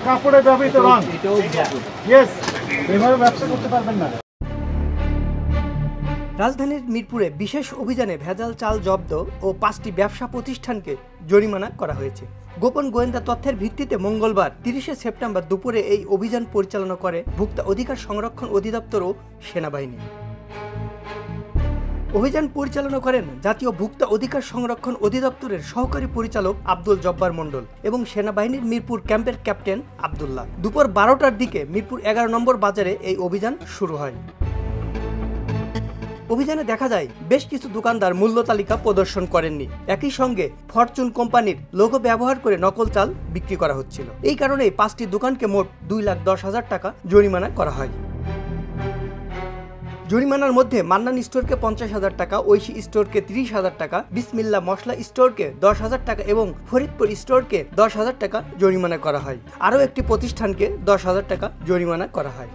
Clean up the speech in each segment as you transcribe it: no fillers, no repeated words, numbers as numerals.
কাপড়ে ব্যবহৃত রং ইয়েস এভাবে ব্যবসা করতে পারবেন না। রাজধানীর মিরপুরে বিশেষ অভিযানে ভেজাল চাল জব্দ ও 5টি ব্যবসা প্রতিষ্ঠানকে জরিমানা করা হয়েছে। গোপন গোয়েন্দা তথ্যের ভিত্তিতে মঙ্গলবার 30শে সেপ্টেম্বর দুপুরে এই অভিযান পরিচালনা করে ভোক্তা অধিকার সংরক্ষণ অধিদপ্তর ও সেনাবাহিনী। অভিযান পরিচালনা করেন জাতীয় ভোক্তা অধিকার সংরক্ষণ অধিদপ্তরের সহকারী পরিচালক আব্দুল জব্বার মণ্ডল এবং সেনাবাহিনীর মিরপুর ক্যাম্পের ক্যাপ্টেন আব্দুল্লাহ। দুপুর 12টার দিকে মিরপুর 11 নম্বর বাজারে এই অভিযান শুরু হয়। অভিযানে দেখা যায় বেশ কিছু দোকানদার মূল্য তালিকা প্রদর্শন করেননি। একই সঙ্গে ফরচুন কোম্পানির লোগো ব্যবহার করে নকল চাল বিক্রি করা হচ্ছিল। এই কারণেই 5টি দোকানকে মোট 2,10,000 টাকা জরিমানা করা হয়। জরিমানার মধ্যে মান্নান স্টোরকে 50,000 টাকা, ঐশী স্টোরকে 30,000 টাকা, বিসমিল্লা মশলা স্টোরকে 10,000 টাকা এবং ফরিদপুর স্টোরকে 10,000 টাকা জরিমানা করা হয়। আরও একটি প্রতিষ্ঠানকে 10,000 টাকা জরিমানা করা হয়।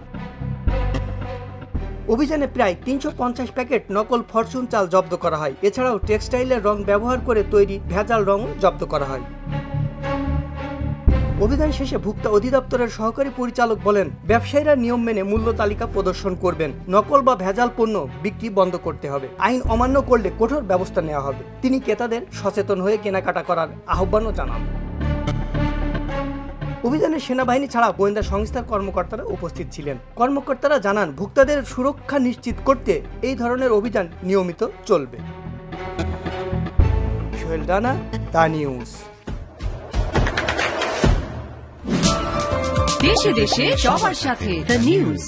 অভিযানে প্রায় 350 প্যাকেট নকল ফরচুন চাল জব্দ করা হয়। এছাড়াও টেক্সটাইলের রং ব্যবহার করে তৈরি ভেজাল রঙও জব্দ করা হয়। অভিযান শেষে ভোক্তা অধিদপ্তরের সহকারী পরিচালক বলেন, ব্যবসায়ীরা নিয়ম মেনে মূল্য তালিকা প্রদর্শন করবেন। নকল বা ভেজাল পণ্য বিক্রি বন্ধ করতে হবে। আইন অমান্য করলে কঠোর ব্যবস্থা নেওয়া হবে। তিনি ক্রেতাদের সচেতন হয়ে কেনাকাটা করার আহ্বানও জানান। অভিযানে সেনাবাহিনী ছাড়া গোয়েন্দা সংস্থার কর্মকর্তারা উপস্থিত ছিলেন। কর্মকর্তারা জানান, ভোক্তাদের সুরক্ষা নিশ্চিত করতে এই ধরনের অভিযান নিয়মিত চলবে। Sohel Rana, the news. দেশে দেশে সবার সাথে, দ্য নিউজ।